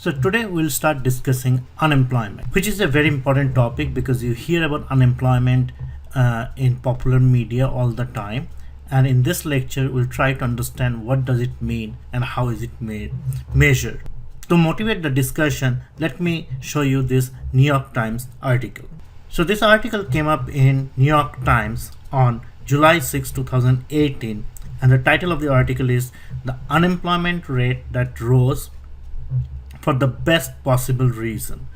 So today we'll start discussing unemployment, which is a very important topic because you hear about unemployment in popular media all the time. And in this lecture, we'll try to understand what does it mean and how is it measured. To motivate the discussion, let me show you this New York Times article. So this article came up in New York Times on July 6, 2018, and the title of the article is "The Unemployment Rate That Rose for the Best Possible Reason."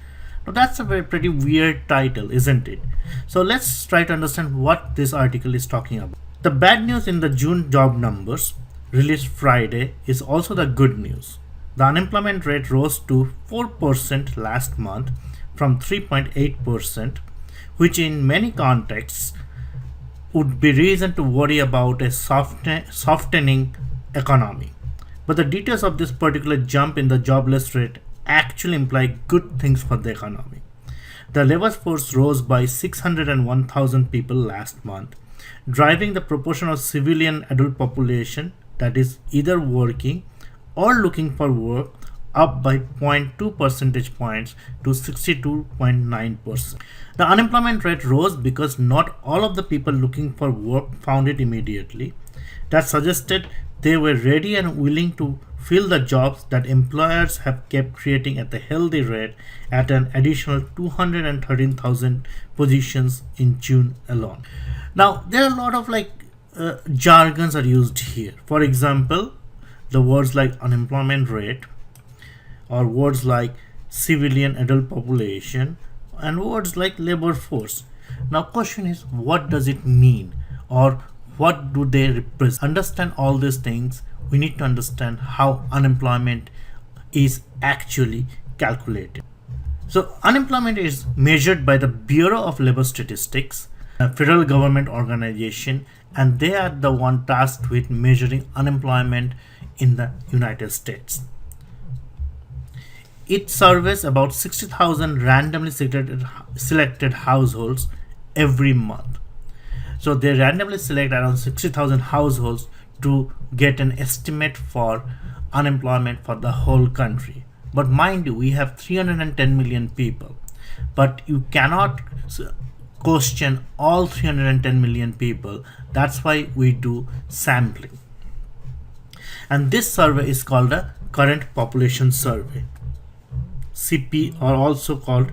Now that's a pretty weird title, isn't it? So let's try to understand what this article is talking about. The bad news in the June job numbers released Friday is also the good news. The unemployment rate rose to 4% last month from 3.8%, which in many contexts would be reason to worry about a softening economy. But the details of this particular jump in the jobless rate actually imply good things for the economy. The labor force rose by 601,000 people last month, driving the proportion of civilian adult population that is either working or looking for work up by 0.2 percentage points to 62.9%. The unemployment rate rose because not all of the people looking for work found it immediately. That suggested they were ready and willing to fill the jobs that employers have kept creating at a healthy rate at an additional 213,000 positions in June alone. Now, there are a lot of jargons are used here. For example, the words like unemployment rate or words like civilian adult population and words like labor force. Now, question is, what does it mean or what do they represent? Understand all these things, we need to understand how unemployment is actually calculated. So unemployment is measured by the Bureau of Labor Statistics, a federal government organization, and they are the one tasked with measuring unemployment in the United States. It surveys about 60,000 randomly selected households every month. So they randomly select around 60,000 households to get an estimate for unemployment for the whole country. But mind you, we have 310 million people, but you cannot question all 310 million people. That's why we do sampling. And this survey is called a Current Population Survey, CP, or also called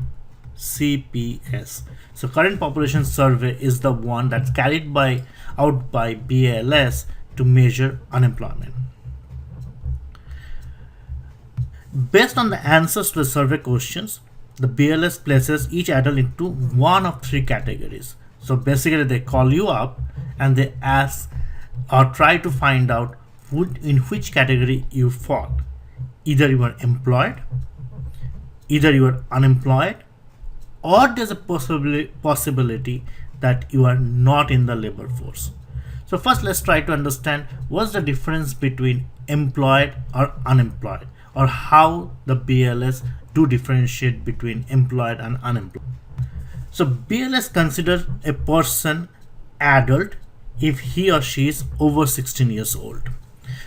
CPS. So Current Population Survey is the one that's carried out by BLS to measure unemployment. Based on the answers to the survey questions, the BLS places each adult into one of three categories. So basically they call you up and they ask or try to find out in which category you fall. Either you are employed, either you are unemployed, or there's a possibility that you are not in the labor force. So first let's try to understand what's the difference between employed or unemployed, or how the BLS do differentiate between employed and unemployed. So BLS considers a person adult if he or she is over 16 years old.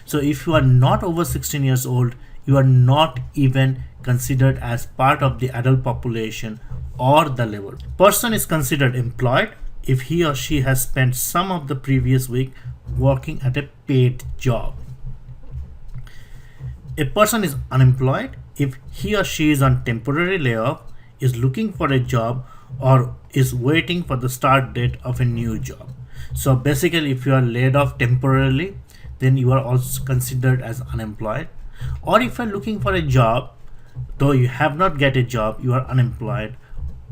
So if you are not over 16 years old, you are not even considered as part of the adult population or the labor. Person is considered employed if he or she has spent some of the previous week working at a paid job. A person is unemployed if he or she is on temporary layoff, is looking for a job, or is waiting for the start date of a new job. So basically, if you are laid off temporarily, then you are also considered as unemployed. Or if you are looking for a job, though you have not get a job, you are unemployed.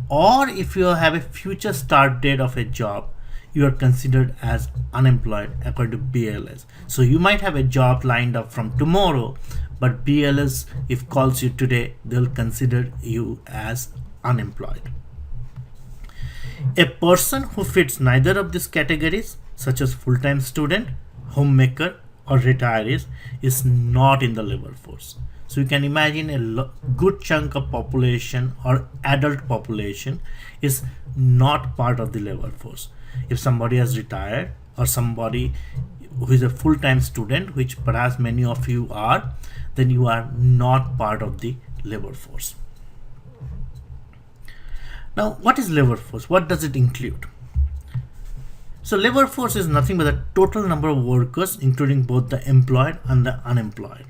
Or if you have a future start date of a job, you are considered as unemployed according to BLS. So you might have a job lined up from tomorrow, but BLS, if calls you today, they'll consider you as unemployed. A person who fits neither of these categories, such as full-time student, homemaker, or retirees, is not in the labor force. So you can imagine a good chunk of population or adult population is not part of the labor force. If somebody has retired or somebody who is a full-time student, which perhaps many of you are, then you are not part of the labor force. Now, what is labor force? What does it include? So labor force is nothing but the total number of workers, including both the employed and the unemployed.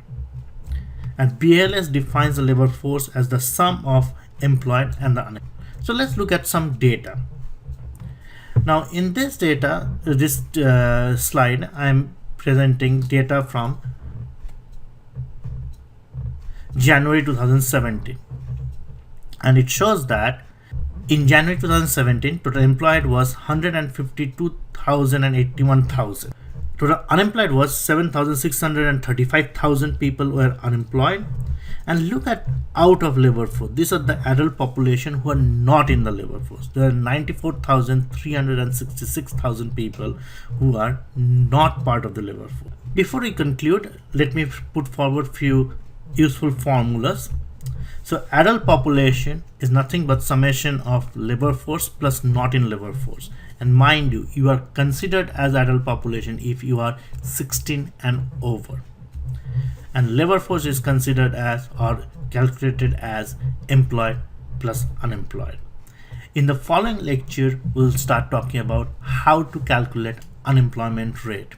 And BLS defines the labor force as the sum of employed and the unemployed. So let's look at some data. Now in this data, this slide, I'm presenting data from January 2017. And it shows that in January 2017, total employed was 152,081,000. Total unemployed was 7,635,000 people were unemployed. And look at out of labor force. These are the adult population who are not in the labor force. There are 94,366,000 people who are not part of the labor force. Before we conclude, let me put forward few useful formulas. So adult population is nothing but summation of labor force plus not in labor force. And mind you, you are considered as adult population if you are 16 and over. And labor force is considered as or calculated as employed plus unemployed. In the following lecture, we'll start talking about how to calculate unemployment rate.